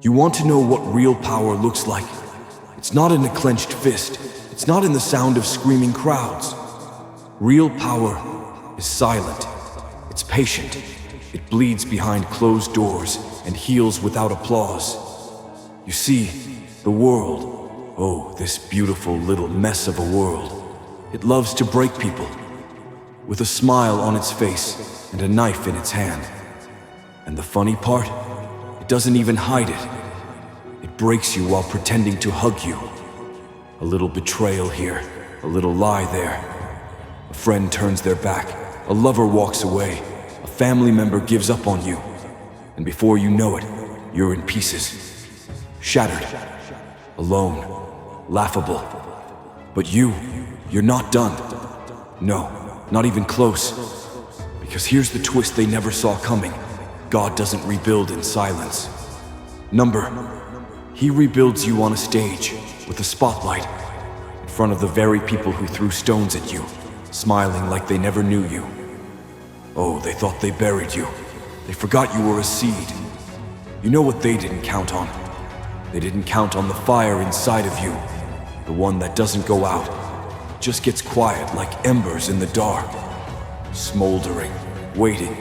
You want to know what real power looks like? It's not in a clenched fist. It's not in the sound of screaming crowds. Real power is silent. It's patient. It bleeds behind closed doors and heals without applause. You see, the world, oh, this beautiful little mess of a world, it loves to break people. With a smile on its face and a knife in its hand. And the funny part, it doesn't even hide it. It breaks you while pretending to hug you. A little betrayal here, a little lie there. A friend turns their back, a lover walks away, a family member gives up on you. And before you know it, you're in pieces. Shattered, alone, laughable. But you're not done. No, not even close. Because here's the twist they never saw coming. God doesn't rebuild in silence. He rebuilds you on a stage with a spotlight in front of the very people who threw stones at you, smiling like they never knew you. Oh, they thought they buried you. They forgot you were a seed. You know what they didn't count on? They didn't count on the fire inside of you, the one that doesn't go out. It just gets quiet like embers in the dark, smoldering, waiting.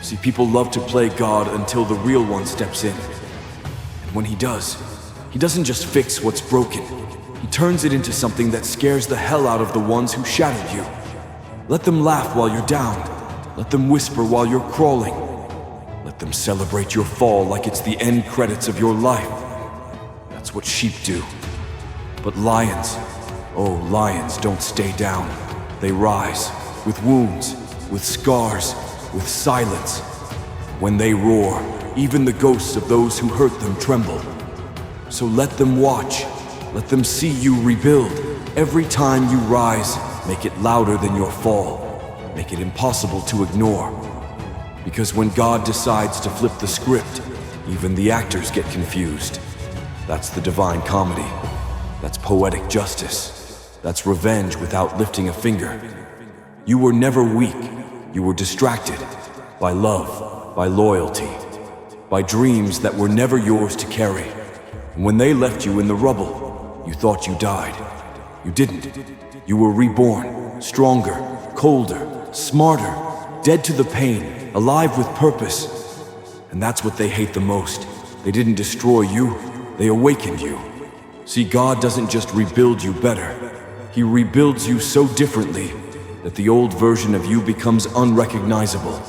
See, people love to play God until the real one steps in. And when he does, he doesn't just fix what's broken. He turns it into something that scares the hell out of the ones who shattered you. Let them laugh while you're down. Let them whisper while you're crawling. Let them celebrate your fall like it's the end credits of your life. That's what sheep do. But lions, oh, lions don't stay down. They rise, with wounds, with scars, with silence. When they roar, even the ghosts of those who hurt them tremble. So let them watch. Let them see you rebuild. Every time you rise, make it louder than your fall. Make it impossible to ignore. Because when God decides to flip the script, even the actors get confused. That's the divine comedy. That's poetic justice. That's revenge without lifting a finger. You were never weak. You were distracted by love, by loyalty, by dreams that were never yours to carry. And when they left you in the rubble, you thought you died. You didn't. You were reborn, stronger, colder, smarter, dead to the pain, alive with purpose. And that's what they hate the most. They didn't destroy you, they awakened you. See, God doesn't just rebuild you better. He rebuilds you so differently that the old version of you becomes unrecognizable.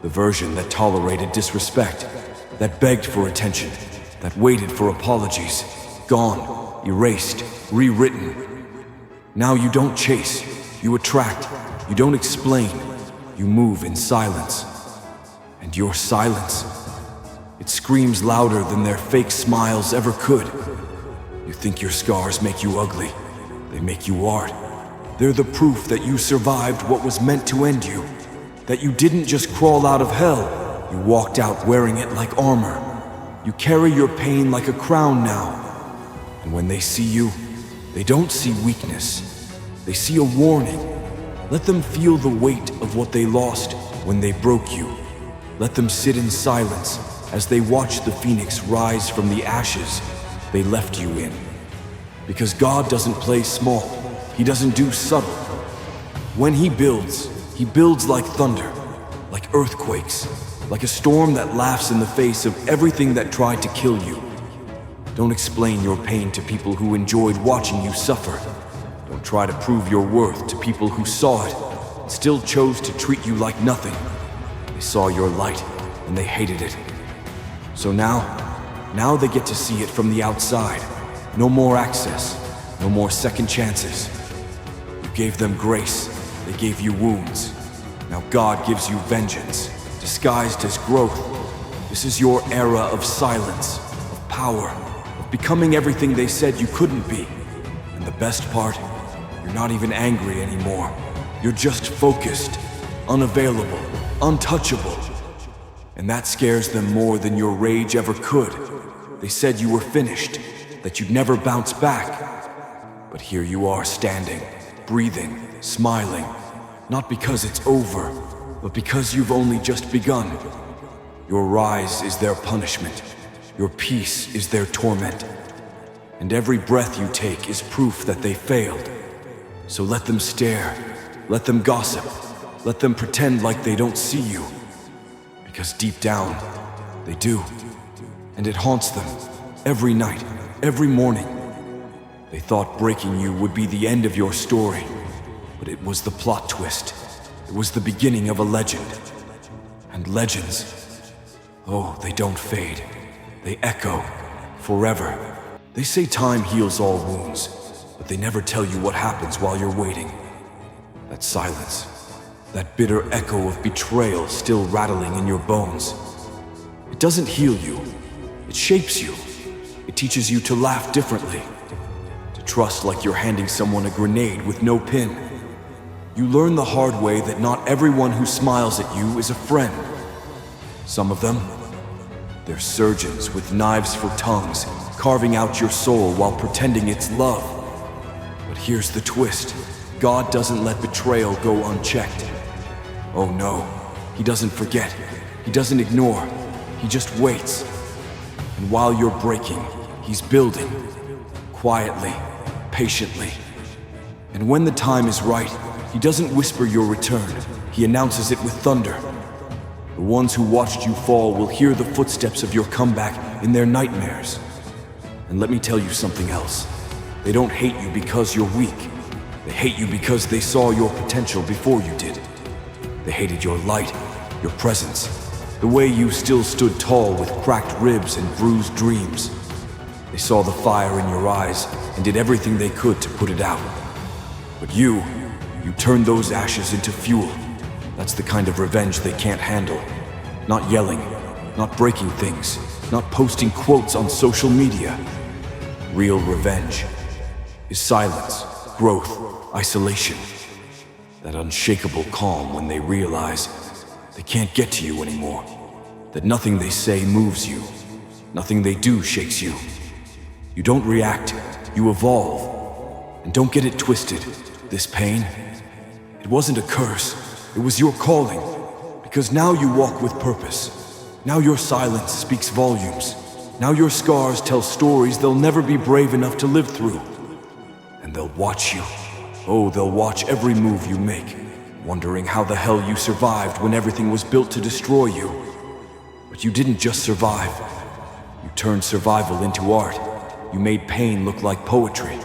The version that tolerated disrespect, that begged for attention, that waited for apologies, gone, erased, rewritten. Now you don't chase, you attract, you don't explain, you move in silence. And your silence, it screams louder than their fake smiles ever could. You think your scars make you ugly, they make you art. They're the proof that you survived what was meant to end you. That you didn't just crawl out of hell, you walked out wearing it like armor. You carry your pain like a crown now. And when they see you, they don't see weakness. They see a warning. Let them feel the weight of what they lost when they broke you. Let them sit in silence as they watch the phoenix rise from the ashes they left you in. Because God doesn't play small. He doesn't do subtle. When he builds like thunder, like earthquakes, like a storm that laughs in the face of everything that tried to kill you. Don't explain your pain to people who enjoyed watching you suffer. Don't try to prove your worth to people who saw it and still chose to treat you like nothing. They saw your light and they hated it. So now they get to see it from the outside. No more access, no more second chances. You gave them grace, they gave you wounds. Now God gives you vengeance, disguised as growth. This is your era of silence, of power, of becoming everything they said you couldn't be. And the best part, you're not even angry anymore. You're just focused, unavailable, untouchable. And that scares them more than your rage ever could. They said you were finished, that you'd never bounce back. But here you are standing, breathing, smiling, not because it's over, but because you've only just begun. Your rise is their punishment. Your peace is their torment. And every breath you take is proof that they failed. So let them stare, let them gossip, let them pretend like they don't see you. Because deep down, they do. And it haunts them every night, every morning. They thought breaking you would be the end of your story, but it was the plot twist. It was the beginning of a legend. And legends, oh, they don't fade. They echo forever. They say time heals all wounds, but they never tell you what happens while you're waiting. That silence, that bitter echo of betrayal still rattling in your bones. It doesn't heal you. It shapes you. It teaches you to laugh differently, to trust like you're handing someone a grenade with no pin. You learn the hard way that not everyone who smiles at you is a friend. Some of them, they're surgeons with knives for tongues, carving out your soul while pretending it's love. But here's the twist. God doesn't let betrayal go unchecked. Oh no, He doesn't forget. He doesn't ignore. He just waits. And while you're breaking, He's building. Quietly, patiently. And when the time is right, He doesn't whisper your return. He announces it with thunder. The ones who watched you fall will hear the footsteps of your comeback in their nightmares. And let me tell you something else. They don't hate you because you're weak. They hate you because they saw your potential before you did. They hated your light, your presence, the way you still stood tall with cracked ribs and bruised dreams. They saw the fire in your eyes and did everything they could to put it out. But you turned those ashes into fuel. That's the kind of revenge they can't handle. Not yelling, not breaking things, not posting quotes on social media. Real revenge is silence, growth, isolation. That unshakable calm when they realize they can't get to you anymore. That nothing they say moves you. Nothing they do shakes you. You don't react, you evolve. And don't get it twisted. This pain, it wasn't a curse. It was your calling. Because now you walk with purpose. Now your silence speaks volumes. Now your scars tell stories they'll never be brave enough to live through. And they'll watch you. Oh, they'll watch every move you make, wondering how the hell you survived when everything was built to destroy you. But you didn't just survive. You turned survival into art. You made pain look like poetry.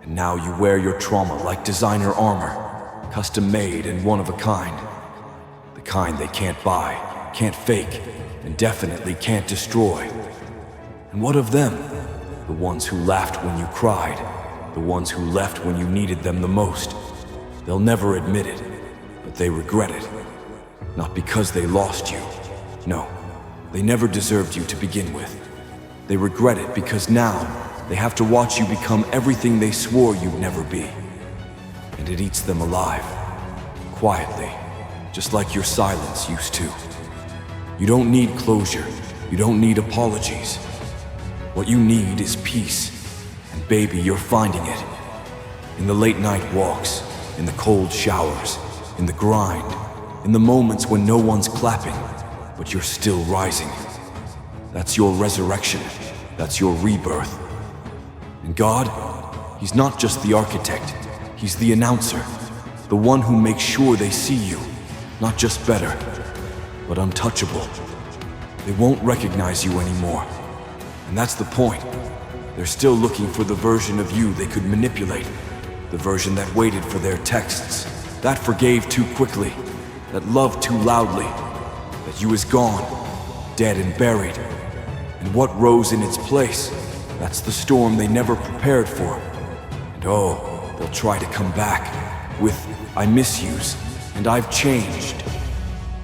And now you wear your trauma like designer armor, custom made and one of a kind. The kind they can't buy, can't fake, and definitely can't destroy. And what of them? The ones who laughed when you cried, the ones who left when you needed them the most. They'll never admit it, but they regret it. Not because they lost you. No, they never deserved you to begin with. They regret it because now they have to watch you become everything they swore you'd never be. And it eats them alive, quietly, just like your silence used to. You don't need closure. You don't need apologies. What you need is peace. And baby, you're finding it. In the late night walks, in the cold showers, in the grind, in the moments when no one's clapping, but you're still rising. That's your resurrection. That's your rebirth. And God, He's not just the architect. He's the announcer, the one who makes sure they see you, not just better, but untouchable. They won't recognize you anymore. And that's the point. They're still looking for the version of you they could manipulate, the version that waited for their texts, that forgave too quickly, that loved too loudly, that you is gone, dead and buried. And what rose in its place? That's the storm they never prepared for. And oh, they'll try to come back with I miss yous and I've changed.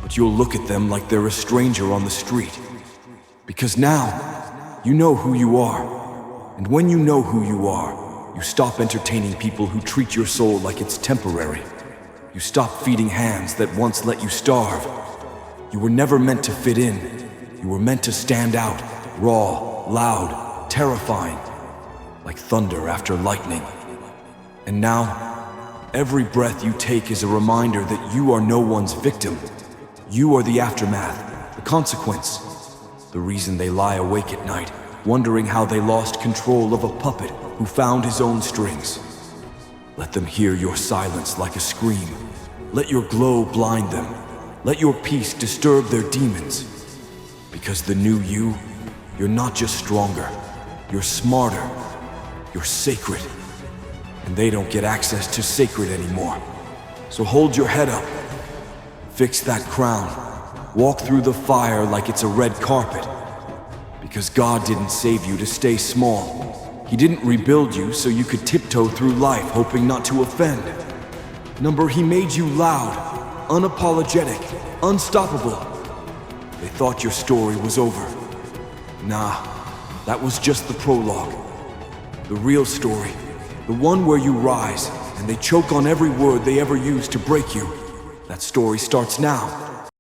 But you'll look at them like they're a stranger on the street. Because now, you know who you are. And when you know who you are, you stop entertaining people who treat your soul like it's temporary. You stop feeding hands that once let you starve. You were never meant to fit in. You were meant to stand out, raw, loud, terrifying, like thunder after lightning. And now, every breath you take is a reminder that you are no one's victim. You are the aftermath, the consequence. The reason they lie awake at night, wondering how they lost control of a puppet who found his own strings. Let them hear your silence like a scream. Let your glow blind them. Let your peace disturb their demons. Because the new you, you're not just stronger, you're smarter, you're sacred. And they don't get access to sacred anymore. So hold your head up, fix that crown, walk through the fire like it's a red carpet. Because God didn't save you to stay small. He didn't rebuild you so you could tiptoe through life hoping not to offend. He made you loud, unapologetic, unstoppable. They thought your story was over. Nah, that was just the prologue. The real story, the one where you rise and they choke on every word they ever used to break you. That story starts now.